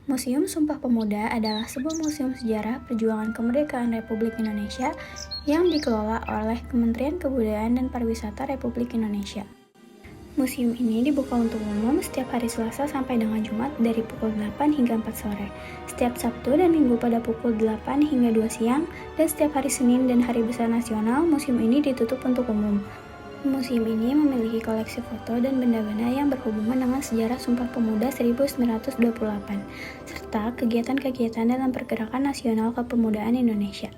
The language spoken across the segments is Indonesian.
Museum Sumpah Pemuda adalah sebuah museum sejarah perjuangan kemerdekaan Republik Indonesia yang dikelola oleh Kementerian Kebudayaan dan Pariwisata Republik Indonesia. Museum ini dibuka untuk umum setiap hari Selasa sampai dengan Jumat dari pukul 8 hingga 4 sore, setiap Sabtu dan Minggu pada pukul 8 hingga 2 siang, dan setiap hari Senin dan Hari Besar Nasional, museum ini ditutup untuk umum. Museum ini memiliki koleksi foto dan benda-benda yang berhubungan dengan sejarah Sumpah Pemuda 1928, serta kegiatan-kegiatan dalam pergerakan nasional kepemudaan Indonesia.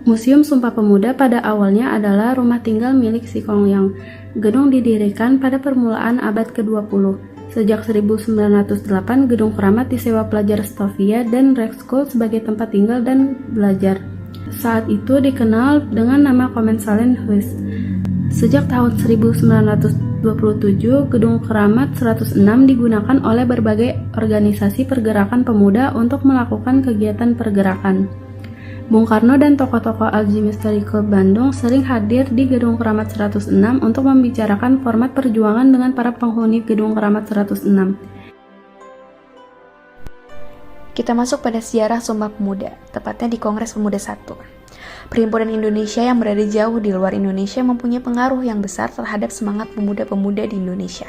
Museum Sumpah Pemuda pada awalnya adalah rumah tinggal milik Si Kongyang. Gedung didirikan pada permulaan abad ke-20. Sejak 1908, Gedung Keramat disewa pelajar Stovia dan Rijkschool sebagai tempat tinggal dan belajar. Saat itu dikenal dengan nama Commerciële-Huis. Sejak tahun 1927, Gedung Keramat 106 digunakan oleh berbagai organisasi pergerakan pemuda untuk melakukan kegiatan pergerakan. Bung Karno dan tokoh-tokoh Alzheimer Historical Bandung sering hadir di Gedung Keramat 106 untuk membicarakan format perjuangan dengan para penghuni Gedung Keramat 106. Kita masuk pada sejarah Sumpah Pemuda, tepatnya di Kongres Pemuda I. Perhimpunan Indonesia yang berada jauh di luar Indonesia mempunyai pengaruh yang besar terhadap semangat pemuda-pemuda di Indonesia.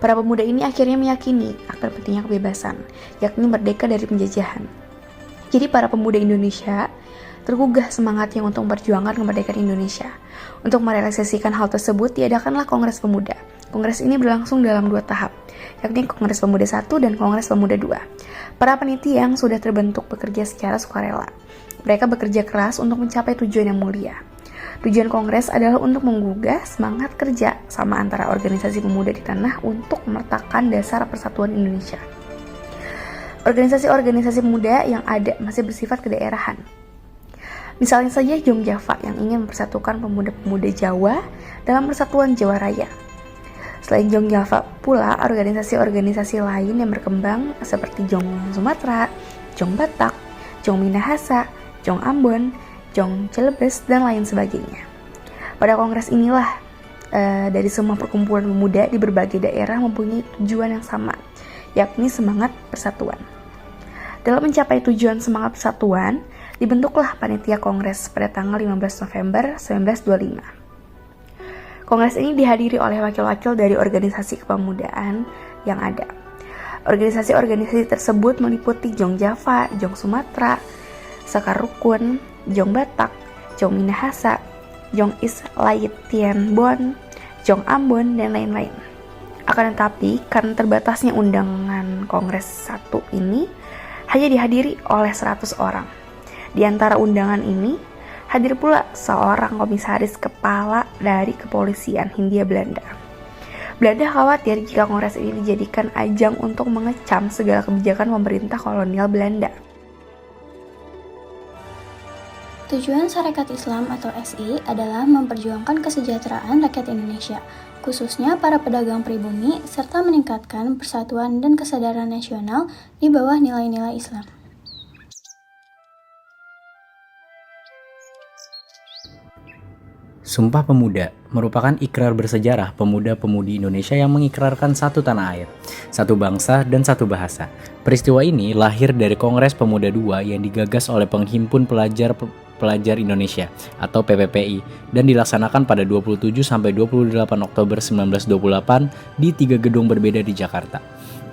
Para pemuda ini akhirnya meyakini akan pentingnya kebebasan, yakni merdeka dari penjajahan. Jadi para pemuda Indonesia tergugah semangatnya untuk memperjuangkan kemerdekaan Indonesia. Untuk merealisasikan hal tersebut, diadakanlah Kongres Pemuda. Kongres ini berlangsung dalam 2 tahap, yakni Kongres Pemuda I dan Kongres Pemuda II. Para panitia yang sudah terbentuk bekerja secara sukarela. Mereka bekerja keras untuk mencapai tujuan yang mulia. Tujuan Kongres adalah untuk menggugah semangat kerja sama antara organisasi pemuda di tanah untuk meletakkan dasar persatuan Indonesia. Organisasi-organisasi pemuda yang ada masih bersifat kedaerahan. Misalnya saja Jong Java yang ingin mempersatukan pemuda-pemuda Jawa dalam persatuan Jawa Raya. Selain Jong Java pula organisasi-organisasi lain yang berkembang seperti Jong Sumatera, Jong Batak, Jong Minahasa, Jong Ambon, Jong Celebes, dan lain sebagainya. Pada kongres inilah dari semua perkumpulan pemuda di berbagai daerah mempunyai tujuan yang sama, yakni semangat persatuan. Dalam mencapai tujuan semangat persatuan, dibentuklah panitia kongres pada tanggal 15 November 1925. Kongres ini dihadiri oleh wakil-wakil dari organisasi kepemudaan yang ada. Organisasi-organisasi tersebut meliputi Jong Java, Jong Sumatera, Sekar Rukun, Jong Batak, Jong Minahasa, Jong Islait Tien Bon, Jong Ambon, dan lain-lain. Akan tetapi, karena terbatasnya undangan Kongres 1 ini, hanya dihadiri oleh 100 orang. Di antara undangan ini, hadir pula seorang komisaris kepala dari kepolisian Hindia Belanda. Belanda khawatir jika kongres ini dijadikan ajang untuk mengecam segala kebijakan pemerintah kolonial Belanda. Tujuan Sarekat Islam atau SI adalah memperjuangkan kesejahteraan rakyat Indonesia, khususnya para pedagang pribumi, serta meningkatkan persatuan dan kesadaran nasional di bawah nilai-nilai Islam. Sumpah Pemuda merupakan ikrar bersejarah pemuda-pemudi Indonesia yang mengikrarkan satu tanah air, satu bangsa, dan satu bahasa. Peristiwa ini lahir dari Kongres Pemuda II yang digagas oleh Penghimpun Pelajar Indonesia atau PPPI dan dilaksanakan pada 27 sampai 28 Oktober 1928 di 3 gedung berbeda di Jakarta.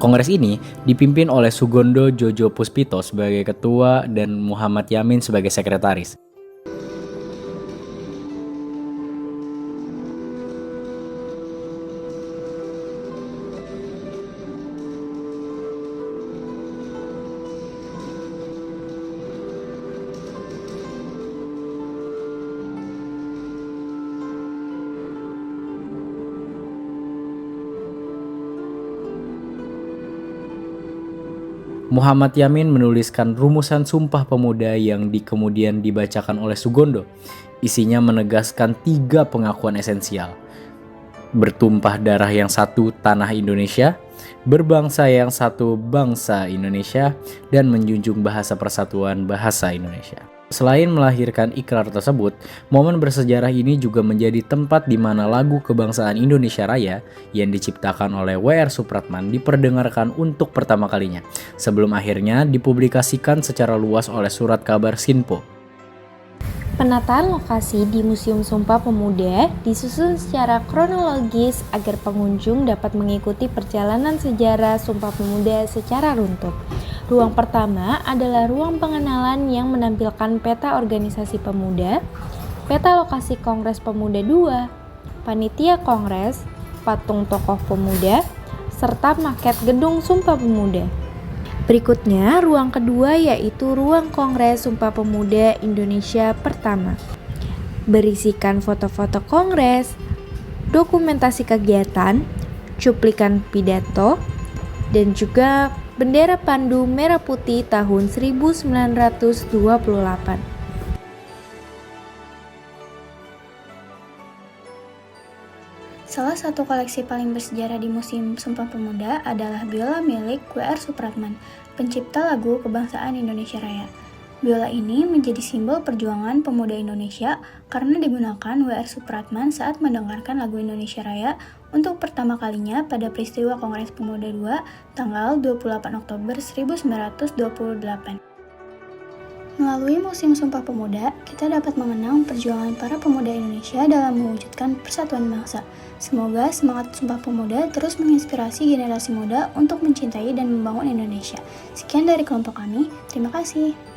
Kongres ini dipimpin oleh Sugondo Jojo Puspito sebagai ketua dan Muhammad Yamin sebagai sekretaris. Muhammad Yamin menuliskan rumusan Sumpah Pemuda yang kemudian dibacakan oleh Sugondo. Isinya menegaskan 3 pengakuan esensial. Bertumpah darah yang satu tanah Indonesia, berbangsa yang satu bangsa Indonesia, dan menjunjung bahasa persatuan bahasa Indonesia. Selain melahirkan ikrar tersebut, momen bersejarah ini juga menjadi tempat di mana lagu kebangsaan Indonesia Raya yang diciptakan oleh W.R. Supratman diperdengarkan untuk pertama kalinya, sebelum akhirnya dipublikasikan secara luas oleh Surat Kabar Sinpo. Penataan lokasi di Museum Sumpah Pemuda disusun secara kronologis agar pengunjung dapat mengikuti perjalanan sejarah Sumpah Pemuda secara runtut. Ruang pertama adalah ruang pengenalan yang menampilkan peta organisasi pemuda, peta lokasi Kongres Pemuda II, panitia kongres, patung tokoh pemuda, serta maket gedung Sumpah Pemuda. Berikutnya, ruang kedua yaitu Ruang Kongres Sumpah Pemuda Indonesia Pertama. Berisikan foto-foto kongres, dokumentasi kegiatan, cuplikan pidato, dan juga bendera pandu merah putih tahun 1928. Salah satu koleksi paling bersejarah di Museum Sumpah Pemuda adalah biola milik W.R. Supratman, pencipta lagu kebangsaan Indonesia Raya. Biola ini menjadi simbol perjuangan pemuda Indonesia karena digunakan W.R. Supratman saat mendengarkan lagu Indonesia Raya untuk pertama kalinya pada peristiwa Kongres Pemuda II tanggal 28 Oktober 1928. Melalui Museum Sumpah Pemuda, kita dapat mengenang perjuangan para pemuda Indonesia dalam mewujudkan persatuan bangsa. Semoga semangat Sumpah Pemuda terus menginspirasi generasi muda untuk mencintai dan membangun Indonesia. Sekian dari kelompok kami, terima kasih.